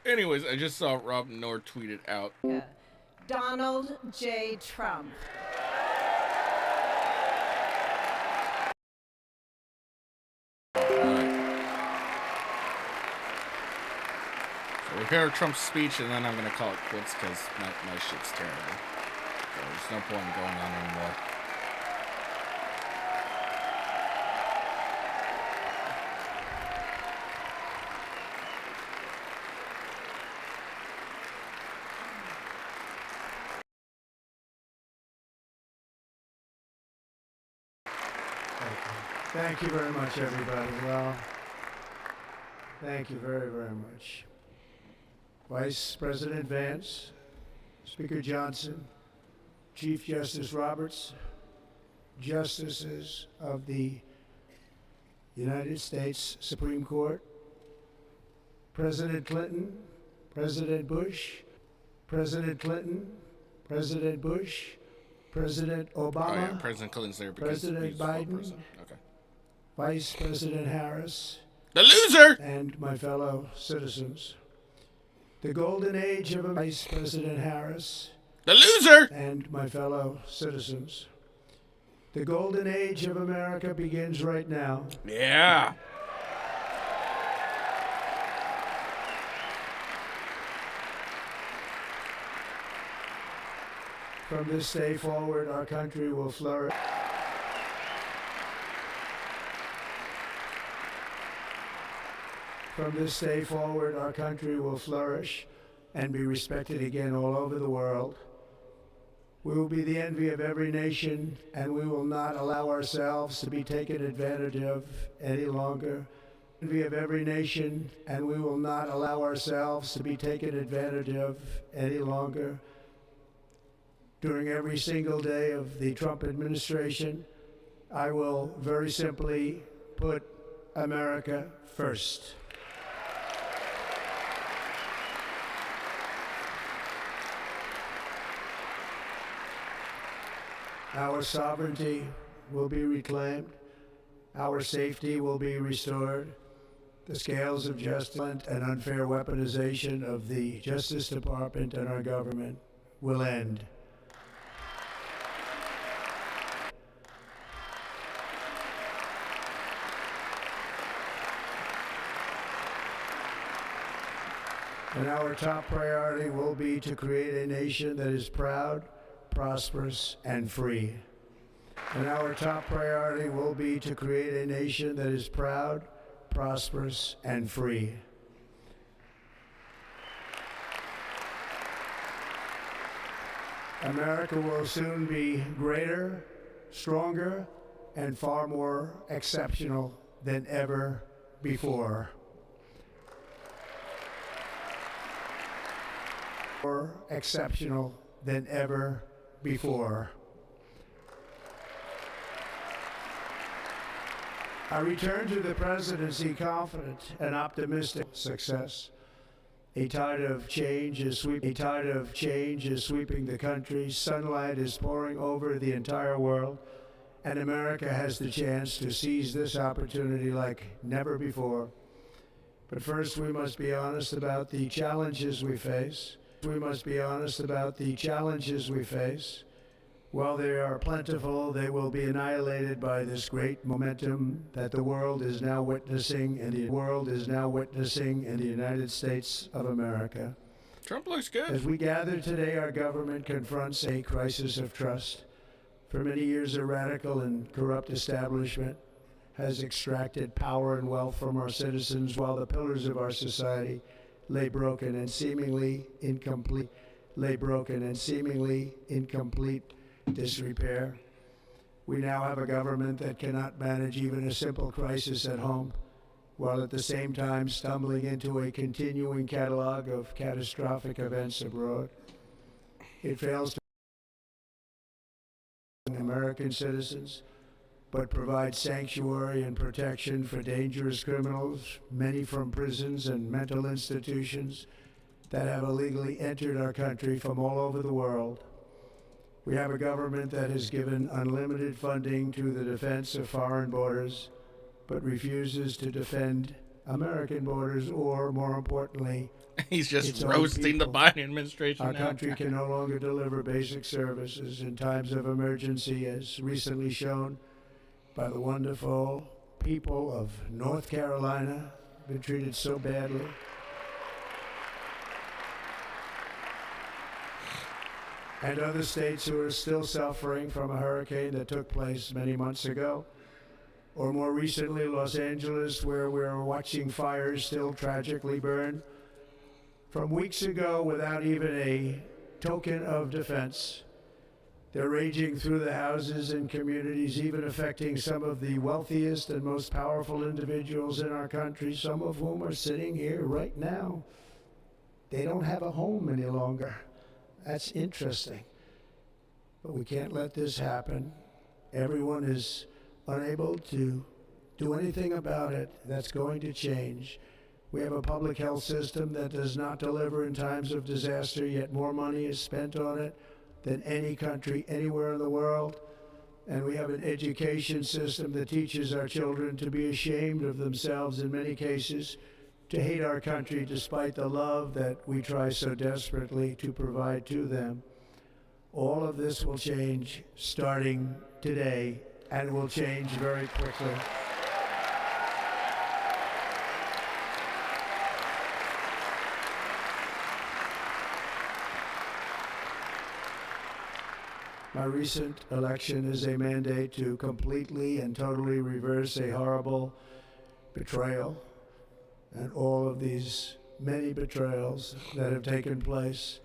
Anyways, I just saw Rob Noor tweeted out. Donald J. Trump. So we'll hear Trump's speech, and then I'm gonna call it quits because my shit's terrible. So there's no point in going on anymore. Thank you very much, everybody. Well, thank you very, very much. Vice President Vance, Speaker Johnson, Chief Justice Roberts, Justices of the United States Supreme Court, President Clinton, President Bush, President Clinton, President Bush, President Obama, Oh yeah, President Clinton's there because President he's Biden, president. Okay. Vice President Harris, The loser! and my fellow citizens. The golden age of Vice President Harris, The loser! and my fellow citizens. The golden age of America begins right now. Yeah. From this day forward, our country will flourish. From this day forward, our country will flourish and be respected again all over the world. We will be the envy of every nation, and we will not allow ourselves to be taken advantage of any longer. Envy of every nation, and we will not allow ourselves to be taken advantage of any longer. During every single day of the Trump administration, I will very simply put America first. Our sovereignty will be reclaimed. Our safety will be restored. The scales of justice and unfair weaponization of the Justice Department and our government will end. And our top priority will be to create a nation that is proud, prosperous, and free. And our top priority will be to create a nation that is proud, prosperous, and free. America will soon be greater, stronger, and far more exceptional than ever before. More exceptional than ever before. I return to the presidency confident and optimistic success. A tide of change is sweeping the country. Sunlight is pouring over the entire world, and America has the chance to seize this opportunity like never before. But first, we must be honest about the challenges we face. While they are plentiful, they will be annihilated by this great momentum that the world is now witnessing in the United States of America. Trump looks good. As we gather today, our government confronts a crisis of trust. For many years, a radical and corrupt establishment has extracted power and wealth from our citizens while the pillars of our society lay broken and seemingly incomplete disrepair. We now have a government that cannot manage even a simple crisis at home, while at the same time stumbling into a continuing catalog of catastrophic events abroad. It fails to American citizens, but provides sanctuary and protection for dangerous criminals, many from prisons and mental institutions that have illegally entered our country from all over the world. We have a government that has given unlimited funding to the defense of foreign borders, but refuses to defend American borders or, more importantly, He's just its own roasting the people. Biden administration Our now. country can no longer deliver basic services in times of emergency, as recently shown by the wonderful people of North Carolina, been treated so badly. And other states who are still suffering from a hurricane that took place many months ago. Or more recently, Los Angeles, where we're watching fires still tragically burn. From weeks ago, without even a token of defense, they're raging through the houses and communities, even affecting some of the wealthiest and most powerful individuals in our country, some of whom are sitting here right now. They don't have a home any longer. That's interesting. But we can't let this happen. Everyone is unable to do anything about it. That's going to change. We have a public health system that does not deliver in times of disaster, yet more money is spent on it than any country anywhere in the world. And we have an education system that teaches our children to be ashamed of themselves in many cases, to hate our country despite the love that we try so desperately to provide to them. All of this will change starting today, and will change very quickly. My recent election is a mandate to completely and totally reverse a horrible betrayal and all of these many betrayals that have taken place,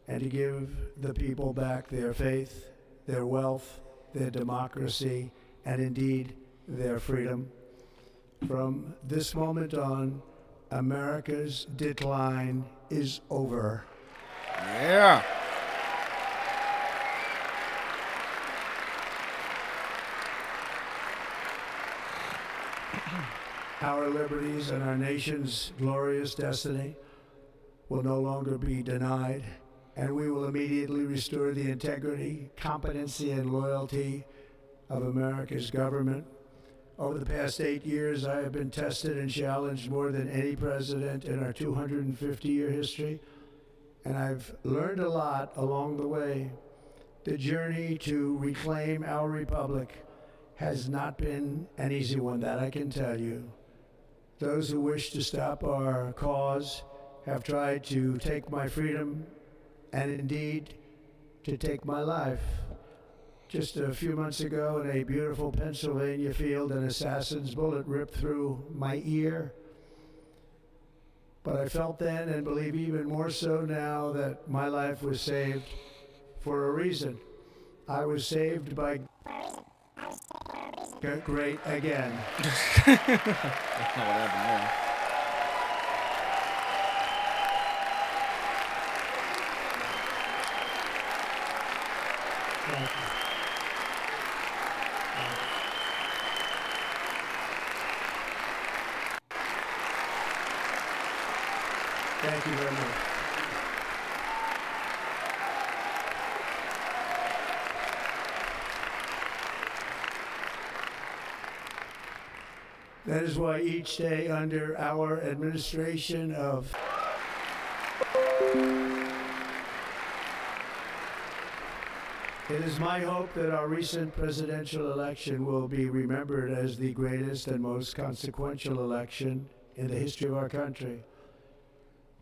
and to give the people back their faith, their wealth, their democracy, and indeed their freedom. From this moment on, America's decline is over. Yeah. Our liberties and our nation's glorious destiny will no longer be denied, and we will immediately restore the integrity, competency, and loyalty of America's government. Over the past 8 years, I have been tested and challenged more than any president in our 250-year history, and I've learned a lot along the way. The journey to reclaim our republic has not been an easy one, that I can tell you. Those who wish to stop our cause have tried to take my freedom and indeed to take my life. Just a few months ago in a beautiful Pennsylvania field, an assassin's bullet ripped through my ear. But I felt then, and believe even more so now, that my life was saved for a reason. I was saved by great again. That's not what happened there. Thank you. Thank you very much. That is why each day under our administration of it is my hope that our recent presidential election will be remembered as the greatest and most consequential election in the history of our country.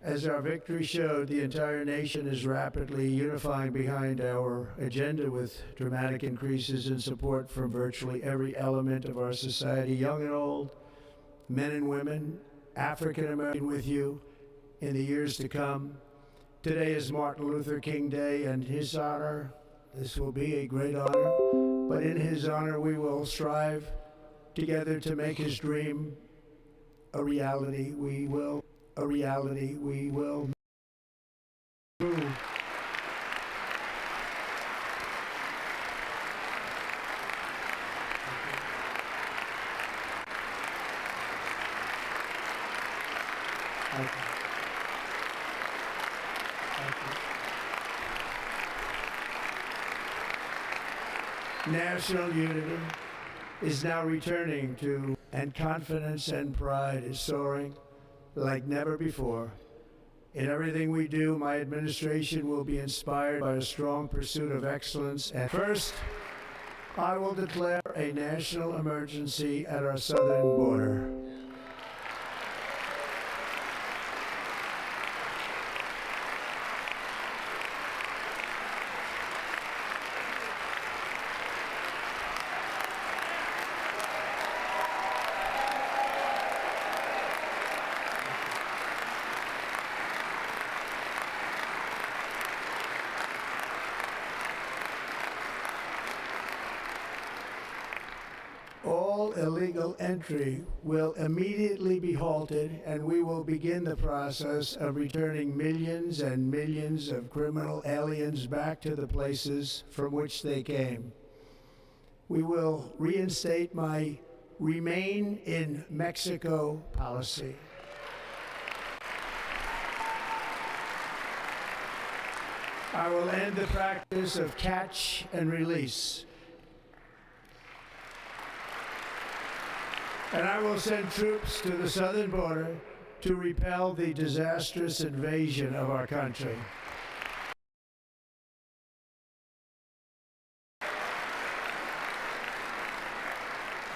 As our victory showed, the entire nation is rapidly unifying behind our agenda with dramatic increases in support from virtually every element of our society, young and old, men and women, African American with you in the years to come. Today is Martin Luther King Day, and his honor, this will be a great honor, but in his honor we will strive together to make his dream a reality. We will move. Thank you. National unity is now returning to and confidence and pride is soaring like never before. In everything we do, my administration will be inspired by a strong pursuit of excellence. And first, I will declare a national emergency at our southern border. All illegal entry will immediately be halted, and we will begin the process of returning millions and millions of criminal aliens back to the places from which they came. We will reinstate my Remain in Mexico policy. I will end the practice of catch and release. And I will send troops to the southern border to repel the disastrous invasion of our country.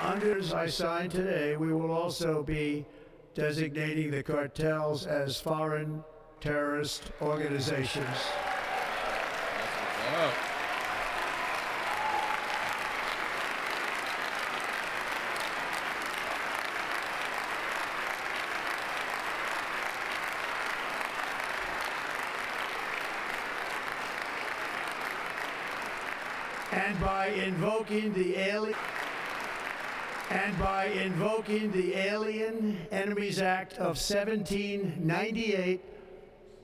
Under as I sign today, we will also be designating the cartels as foreign terrorist organizations. And by invoking the Alien Enemies Act of 1798,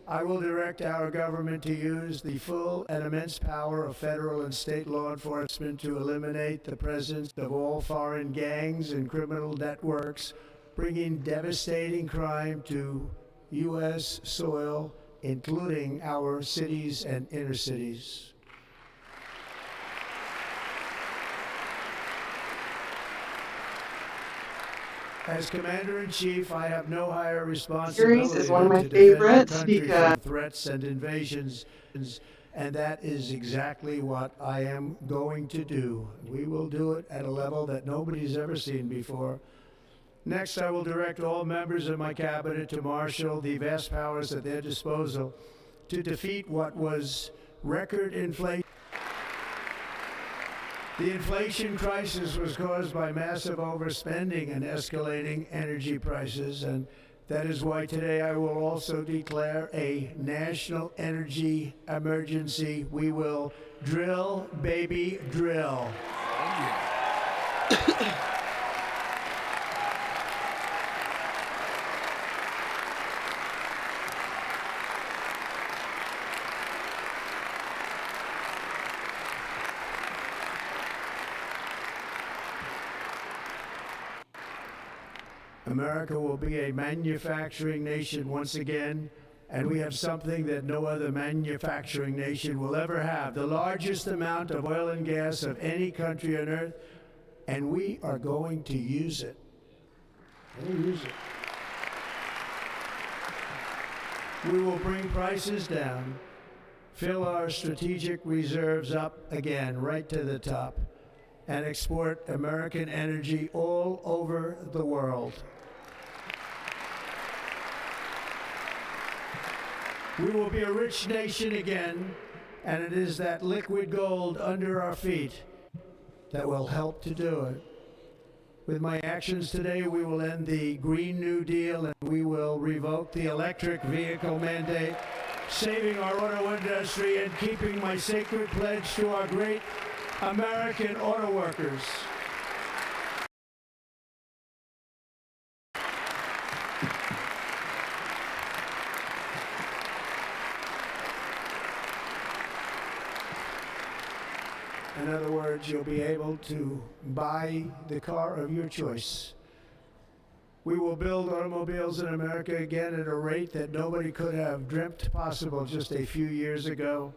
I will direct our government to use the full and immense power of federal and state law enforcement to eliminate the presence of all foreign gangs and criminal networks, bringing devastating crime to U.S. soil, including our cities and inner cities. As Commander-in-Chief, I have no higher responsibility Series is one of my than to defend our favorites country because from threats and invasions, and that is exactly what I am going to do. We will do it at a level that nobody's ever seen before. Next, I will direct all members of my cabinet to marshal the vast powers at their disposal to defeat what was record inflation. The inflation crisis was caused by massive overspending and escalating energy prices, and that is why today I will also declare a national energy emergency. We will drill, baby, drill. America will be a manufacturing nation once again, and we have something that no other manufacturing nation will ever have, the largest amount of oil and gas of any country on earth, and we are going to use it. We'll use it. We will bring prices down, fill our strategic reserves up again, right to the top, and export American energy all over the world. We will be a rich nation again, and it is that liquid gold under our feet that will help to do it. With my actions today, we will end the Green New Deal, and we will revoke the electric vehicle mandate, saving our auto industry and keeping my sacred pledge to our great American auto workers. In other words, you'll be able to buy the car of your choice. We will build automobiles in America again at a rate that nobody could have dreamt possible just a few years ago.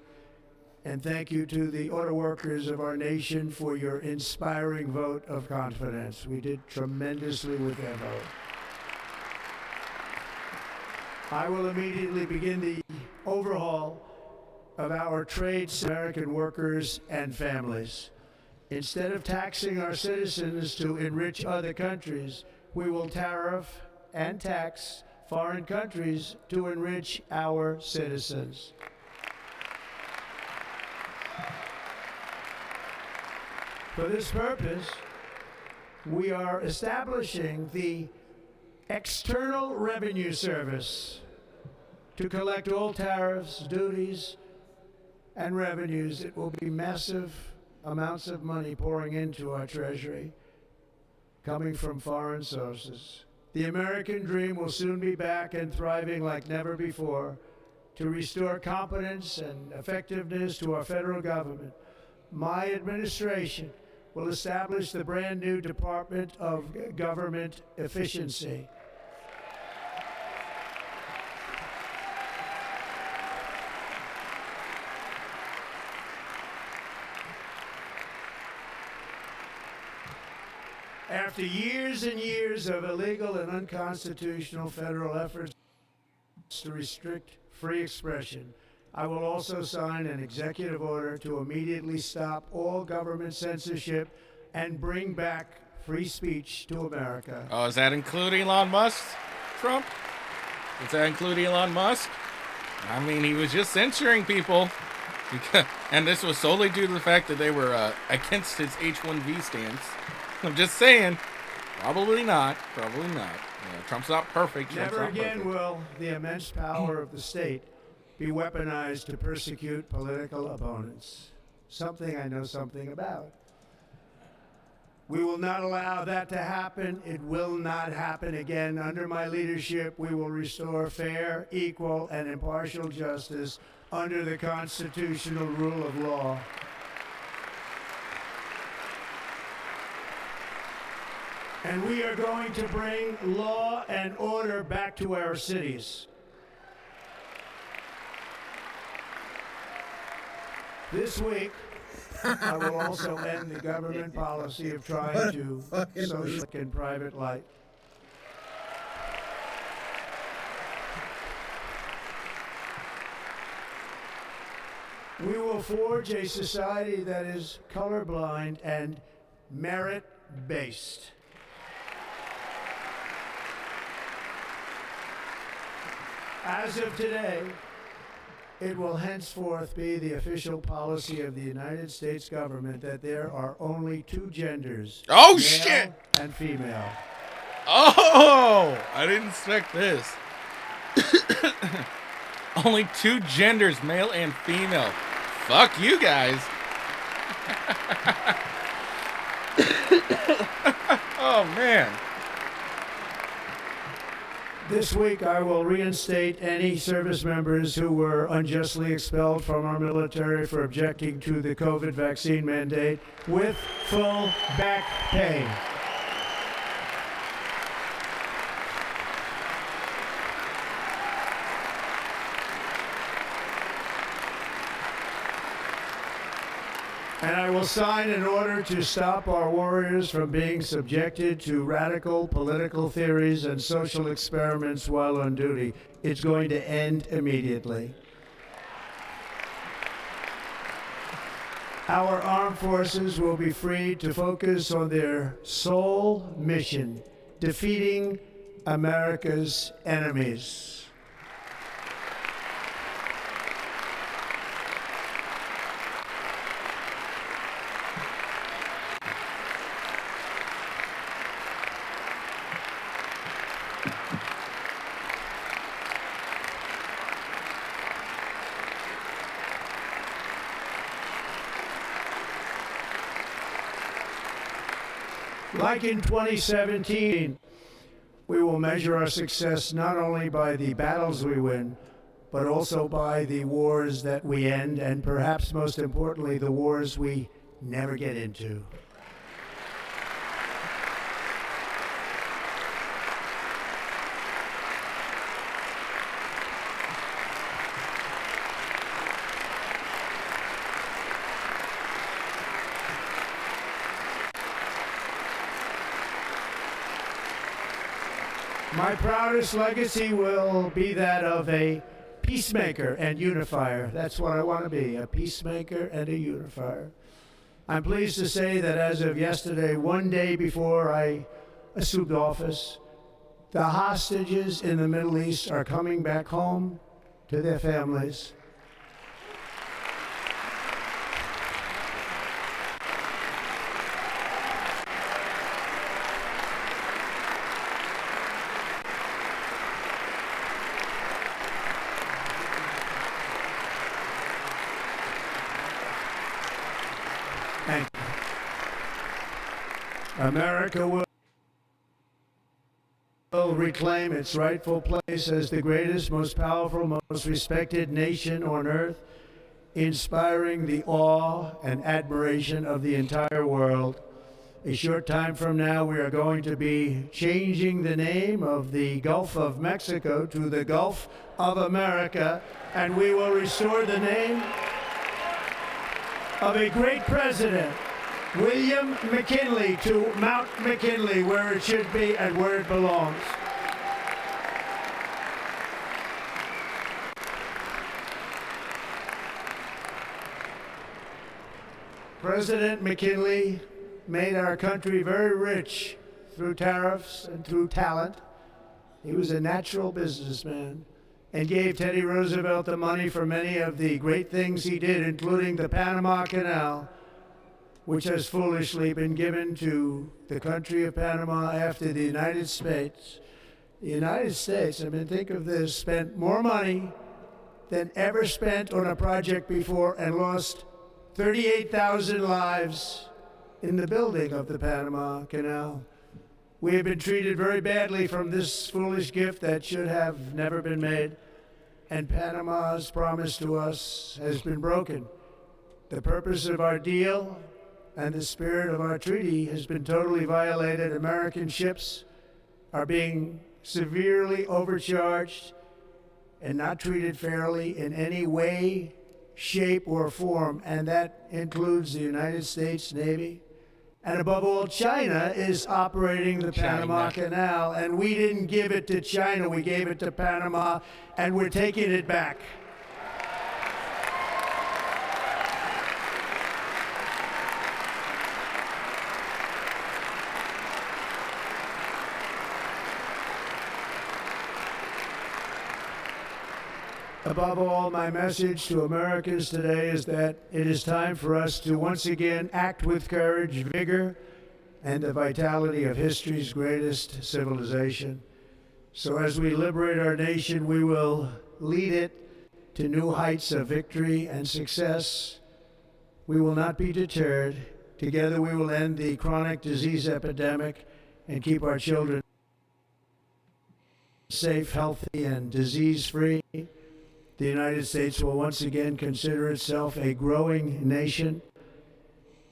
And thank you to the auto workers of our nation for your inspiring vote of confidence. We did tremendously with that vote. I will immediately begin the overhaul of our trades, American workers and families. Instead of taxing our citizens to enrich other countries, we will tariff and tax foreign countries to enrich our citizens. For this purpose, we are establishing the External Revenue Service to collect all tariffs, duties, and revenues. It will be massive amounts of money pouring into our treasury, coming from foreign sources. The American dream will soon be back and thriving like never before to restore competence and effectiveness to our federal government. My administration will establish the brand new Department of Government Efficiency. After years and years of illegal and unconstitutional federal efforts to restrict free expression, I will also sign an executive order to immediately stop all government censorship and bring back free speech to America. Oh, does that include Elon Musk, Trump? Does that include Elon Musk? I mean, he was just censoring people. And this was solely due to the fact that they were against his H-1B stance. I'm just saying, probably not. Probably not. Trump's not perfect. Never again will the immense power of the state be weaponized to persecute political opponents. Something I know something about. We will not allow that to happen. It will not happen again. Under my leadership, we will restore fair, equal, and impartial justice under the constitutional rule of law. And we are going to bring law and order back to our cities. This week, I will also end the government policy of trying to social and private life. We will forge a society that is colorblind and merit-based. As of today, it will henceforth be the official policy of the United States government that there are only two genders. Oh, male shit! And female. Oh! I didn't expect this. Only two genders, male and female. Fuck you guys. Oh, man. This week, I will reinstate any service members who were unjustly expelled from our military for objecting to the COVID vaccine mandate with full back pay. And I will sign an order to stop our warriors from being subjected to radical political theories and social experiments while on duty. It's going to end immediately. Our armed forces will be free to focus on their sole mission, defeating America's enemies. Like in 2017, we will measure our success not only by the battles we win, but also by the wars that we end, and perhaps most importantly, the wars we never get into. My proudest legacy will be that of a peacemaker and unifier. That's what I want to be, a peacemaker and a unifier. I'm pleased to say that as of yesterday, one day before I assumed office, the hostages in the Middle East are coming back home to their families. Thank you. America will reclaim its rightful place as the greatest, most powerful, most respected nation on earth, inspiring the awe and admiration of the entire world. A short time from now, we are going to be changing the name of the Gulf of Mexico to the Gulf of America, and we will restore the name of a great president, William McKinley, to Mount McKinley, where it should be and where it belongs. President McKinley made our country very rich through tariffs and through talent. He was a natural businessman and gave Teddy Roosevelt the money for many of the great things he did, including the Panama Canal, which has foolishly been given to the country of Panama after the United States. The United States, I mean, think of this, spent more money than ever spent on a project before and lost 38,000 lives in the building of the Panama Canal. We have been treated very badly from this foolish gift that should have never been made, and Panama's promise to us has been broken. The purpose of our deal and the spirit of our treaty has been totally violated. American ships are being severely overcharged and not treated fairly in any way, shape, or form, and that includes the United States Navy. And above all, China is operating the Panama Canal, and we didn't give it to China, we gave it to Panama, and we're taking it back. Above all, my message to Americans today is that it is time for us to once again act with courage, vigor, and the vitality of history's greatest civilization. So as we liberate our nation, we will lead it to new heights of victory and success. We will not be deterred. Together we will end the chronic disease epidemic and keep our children safe, healthy, and disease-free. The United States will once again consider itself a growing nation,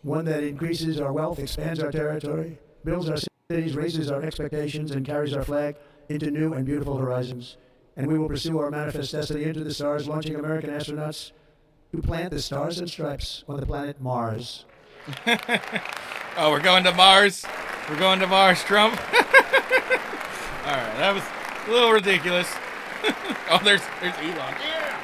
one that increases our wealth, expands our territory, builds our cities, raises our expectations, and carries our flag into new and beautiful horizons. And we will pursue our manifest destiny into the stars, launching American astronauts to plant the stars and stripes on the planet Mars. Oh, we're going to Mars? We're going to Mars, Trump? All right, that was a little ridiculous. Oh, there's Elon. Yeah.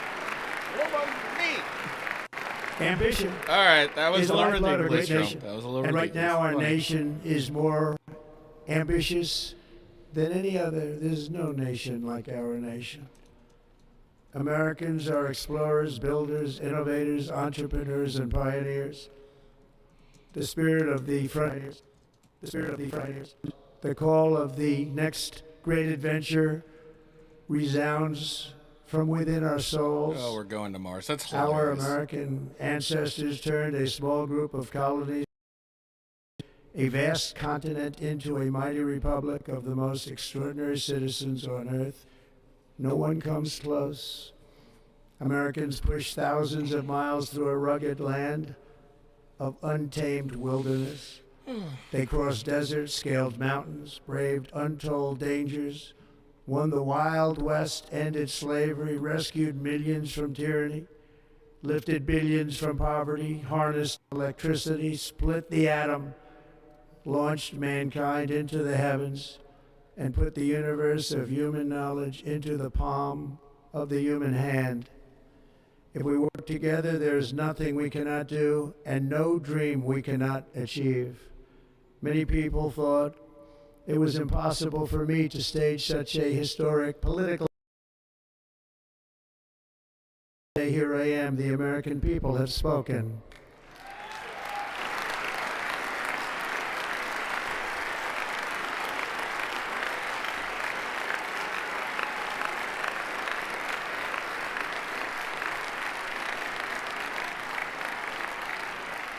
What about me? Ambition. All right, that was is a little lifeblood of a ridiculous, great Trump. nation. That was a little And right ridiculous. now our Funny. nation is more ambitious than any other. There's no nation like our nation. Americans are explorers, builders, innovators, entrepreneurs, and pioneers. The spirit of the frontiers. The spirit of the frontiers. The call of the next great adventure resounds from within our souls. Oh, we're going to Mars. That's Our hilarious. American ancestors turned a small group of colonies, a vast continent, into a mighty republic of the most extraordinary citizens on earth. No one comes close. Americans pushed thousands of miles through a rugged land of untamed wilderness. They crossed deserts, scaled mountains, braved untold dangers, won the Wild West, ended slavery, rescued millions from tyranny, lifted billions from poverty, harnessed electricity, split the atom, launched mankind into the heavens. and put the universe of human knowledge into the palm of the human hand. If we work together, there is nothing we cannot do and no dream we cannot achieve. Many people thought it was impossible for me to stage such a historic political. Here I am, the American people have spoken.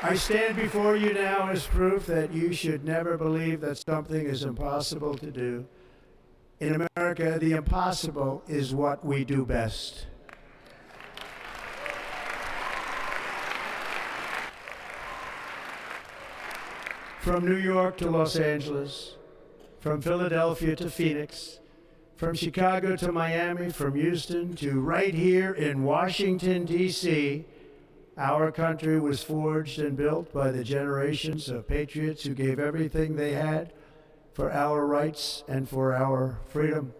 I stand before you now as proof that you should never believe that something is impossible to do. In America, the impossible is what we do best. From New York to Los Angeles, from Philadelphia to Phoenix, from Chicago to Miami, from Houston to right here in Washington, D.C., our country was forged and built by the generations of patriots who gave everything they had for our rights and for our freedom.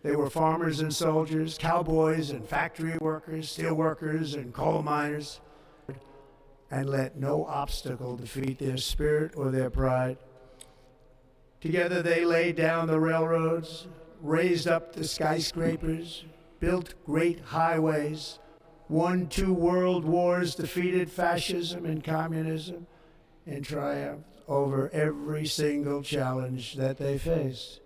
They were farmers and soldiers, cowboys and factory workers, steel workers and coal miners, and let no obstacle defeat their spirit or their pride. Together they laid down the railroads, raised up the skyscrapers, built great highways, won 2 world wars, defeated fascism and communism, and triumphed over every single challenge that they faced.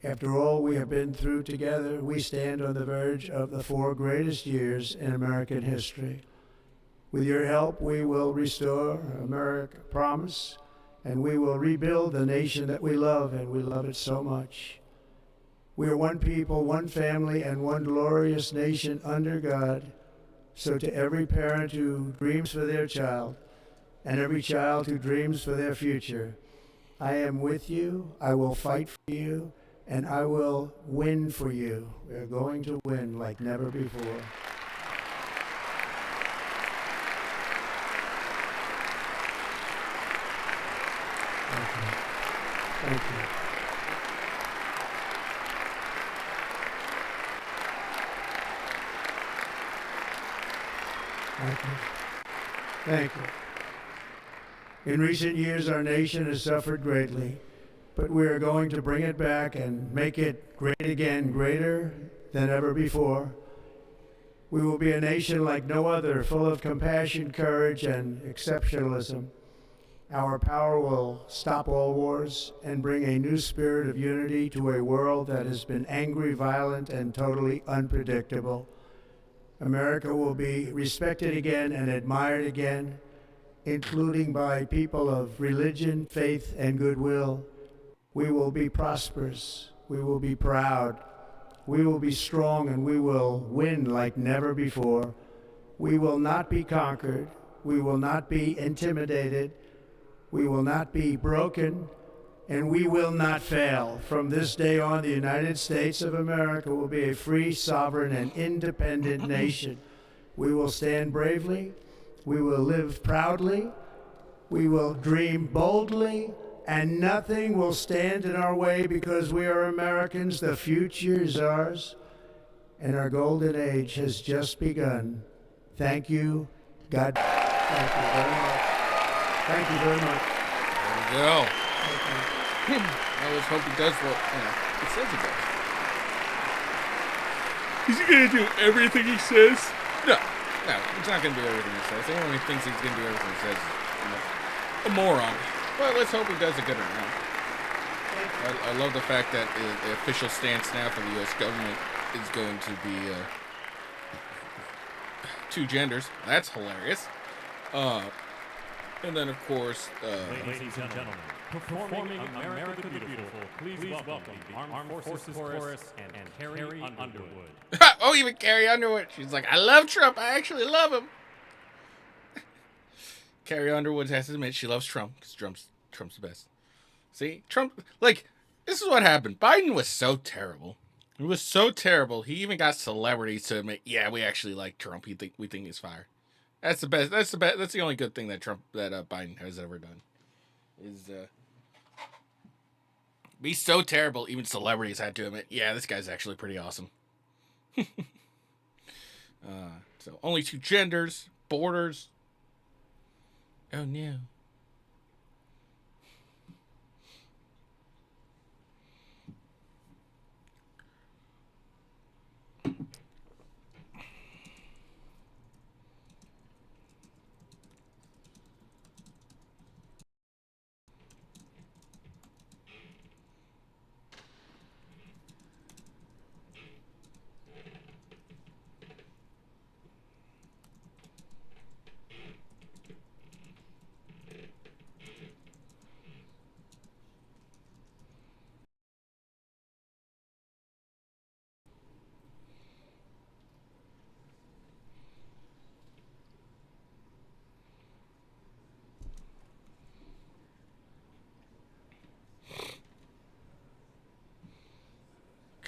After all we have been through together, we stand on the verge of the 4 greatest years in American history. With your help, we will restore America, promise, and we will rebuild the nation that we love, and we love it so much. We are one people, one family, and one glorious nation under God. So to every parent who dreams for their child, and every child who dreams for their future, I am with you, I will fight for you, and I will win for you. We are going to win like never before. Thank you. Thank you. Thank you. In recent years, our nation has suffered greatly, but we are going to bring it back and make it great again, greater than ever before. We will be a nation like no other, full of compassion, courage, and exceptionalism. Our power will stop all wars and bring a new spirit of unity to a world that has been angry, violent, and totally unpredictable. America will be respected again and admired again, including by people of religion, faith, and goodwill. We will be prosperous. We will be proud. We will be strong, and we will win like never before. We will not be conquered. We will not be intimidated. We will not be broken, and we will not fail. From this day on, the United States of America will be a free, sovereign, and independent nation. We will stand bravely. We will live proudly. We will dream boldly, and nothing will stand in our way because we are Americans. The future is ours, and our golden age has just begun. Thank you. God. Thank you very much. Thank you very much. There we go. I always hope he does what he says he does. Is he going to do everything he says? No, he's not going to do everything he says. Anyone who thinks he's going to do everything he says is a moron. But let's hope he does a good amount. I love the fact that the official stance now for the U.S. government is going to be 2 genders. That's hilarious. And then, of course, ladies and gentlemen, performing America the Beautiful, please welcome the Armed Forces Chorus and Carrie Underwood. Oh, even Carrie Underwood. She's like, I love Trump. I actually love him. Carrie Underwood has to admit she loves Trump because Trump's the best. See, Trump, this is what happened. Biden was so terrible. He was so terrible. He even got celebrities to admit, yeah, we actually like Trump. We think he's fire. That's the best. That's the only good thing that Biden has ever done. Be so terrible, even celebrities had to admit, yeah, this guy's actually pretty awesome. So only two genders, borders. Oh no.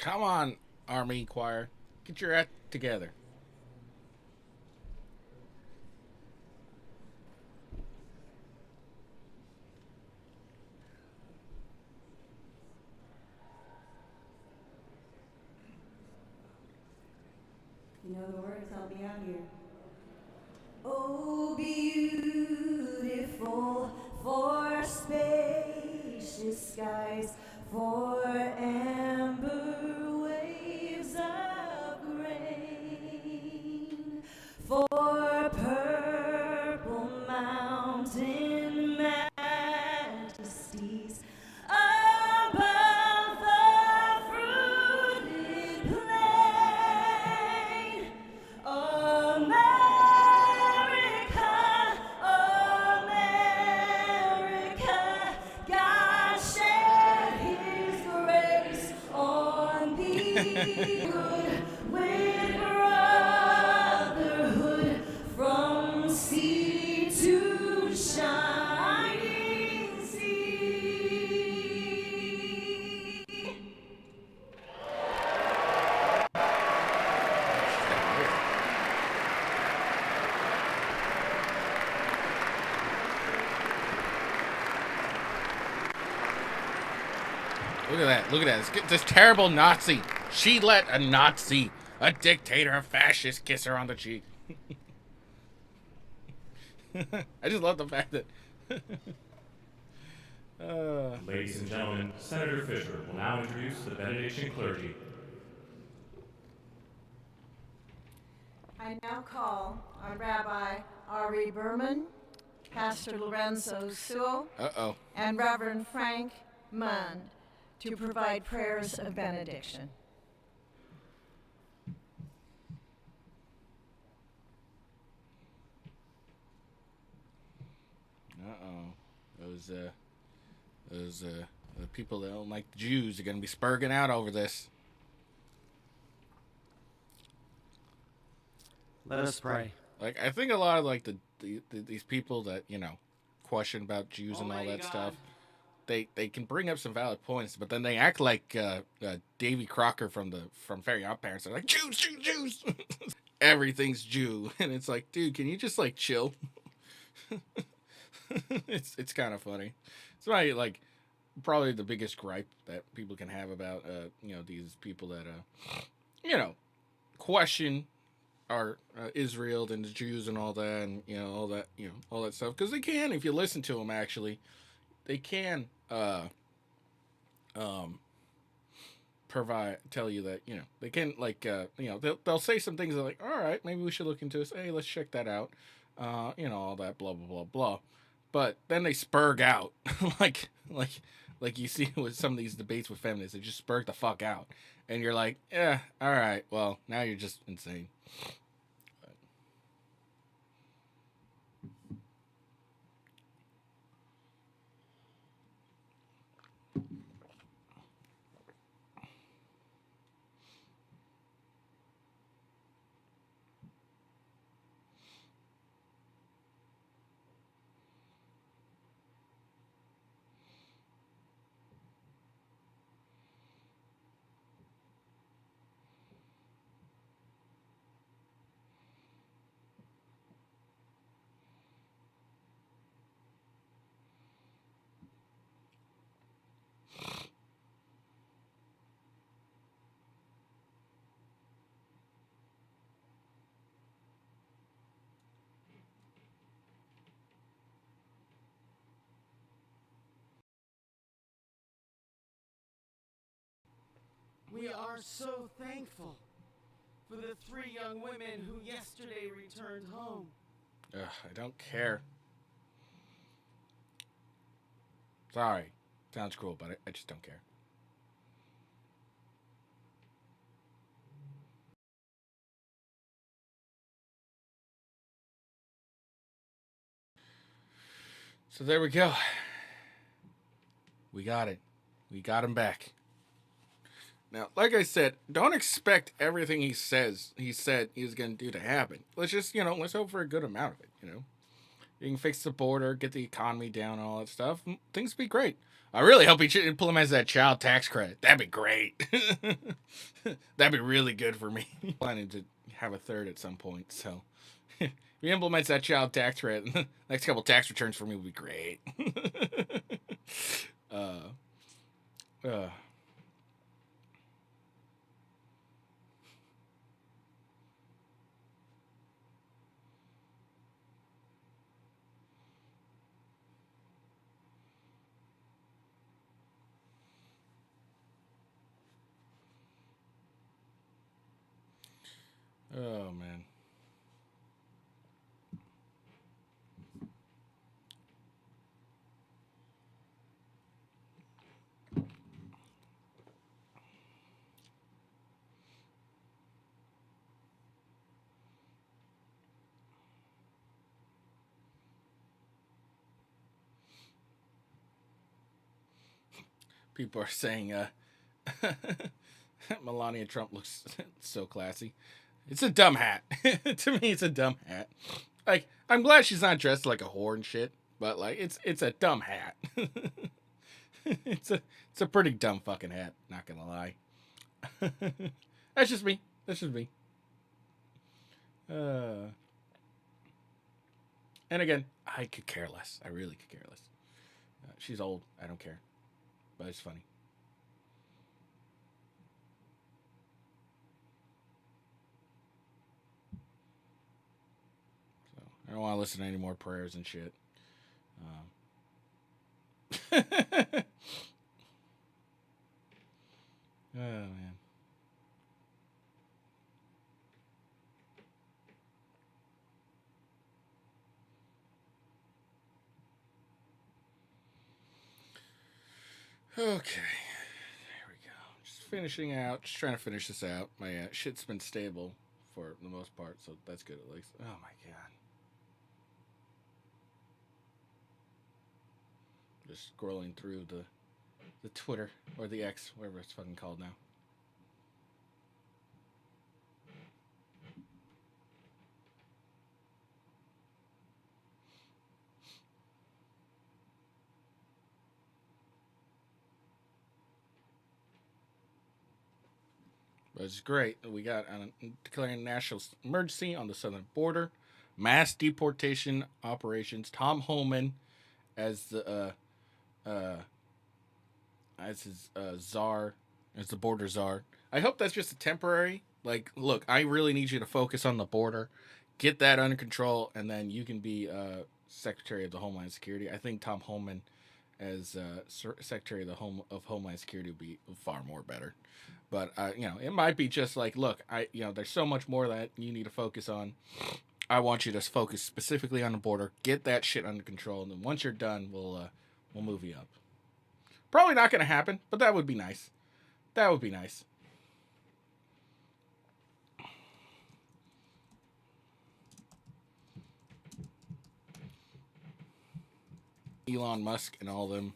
Come on, Army Choir. Get your act together. You know the words, help me out here. Oh, beautiful for spacious skies, for amber waves of grain, for purple mountain majesties above the fruited plain. America, America, God shed His grace on thee. With brotherhood from sea to shining sea. Look at that. Look at that. This terrible Nazi. She let a Nazi, a dictator, a fascist kiss her on the cheek. I just love the fact that. Ladies and gentlemen, Senator Fisher will now introduce the benediction clergy. I now call on Rabbi Ari Berman, Pastor Lorenzo Sewell, Uh-oh. and Reverend Frank Mund to provide prayers of benediction. Those the people that don't like the Jews are going to be spurging out over this. Let us pray. Like, I think a lot of, like, these people that, you know, question about Jews and all that stuff, they can bring up some valid points, but then they act like Davy Crocker from Fairy Godparents. They're like, Jews, Jews, Jews! Everything's Jew. And it's like, dude, can you just, like, chill? It's kind of funny. It's my, like, probably the biggest gripe that people can have about, you know, these people that, you know, question our Israel and the Jews and all that, and you know all that stuff, because they can, if you listen to them, actually, they can tell you that, you know, they can, like, you know, they'll say some things that, like, all right, maybe we should look into this. Hey, let's check that out. You know, all that blah blah blah blah. But then they spurg out, like you see with some of these debates with feminists, they just spurg the fuck out, and you're like, yeah, all right, well, now you're just insane. We are so thankful for the 3 young women who yesterday returned home. Ugh, I don't care. Sorry. Sounds cool, but I just don't care. So there we go. We got it. We got him back. Now, like I said, don't expect everything he said he's going to do to happen. Let's just, let's hope for a good amount of it, You can fix the border, get the economy down, all that stuff. Things will be great. I really hope he implements that child tax credit. That'd be great. That'd be really good for me. Planning to have a third at some point, so if he implements that child tax credit, the next couple tax returns for me would be great. Oh, man. People are saying, Melania Trump looks so classy. It's a dumb hat. To me, it's a dumb hat. Like, I'm glad she's not dressed like a whore and shit, but like, it's a dumb hat. It's a pretty dumb fucking hat. Not gonna lie. That's just me. And again, I could care less. I really could care less. She's old. I don't care. But it's funny. So I don't want to listen to any more prayers and shit. Oh man. Okay, there we go. Just finishing out, just trying to finish this out. My shit's been stable for the most part, so that's good at least. Oh my god. Just scrolling through the Twitter, or the X, whatever it's fucking called now. But it's great. We got declaring national emergency on the southern border, mass deportation operations. Tom Homan as the as his czar, as the border czar. I hope that's just a temporary. Like, look, I really need you to focus on the border, get that under control, and then you can be Secretary of the Homeland Security. I think Tom Homan as Secretary of Homeland Security would be far more better. But it might be just like, look, there's so much more that you need to focus on. I want you to focus specifically on the border, get that shit under control, and then once you're done, we'll move you up. Probably not going to happen, but that would be nice. That would be nice. Elon Musk and all them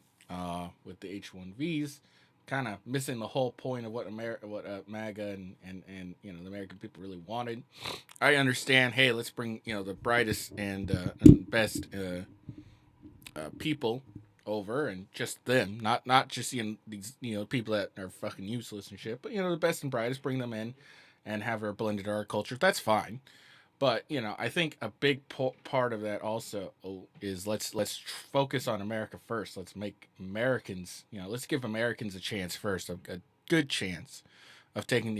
with the H-1Bs, kind of missing the whole point of what MAGA and the American people really wanted. I understand. Hey, let's bring the brightest and best people over, and just them, not just these people that are fucking useless and shit, but the best and brightest, bring them in and have her blended our culture. That's fine. But I think a big part of that also is let's focus on America first. Let's make Americans, let's give Americans a chance first, a good chance of taking the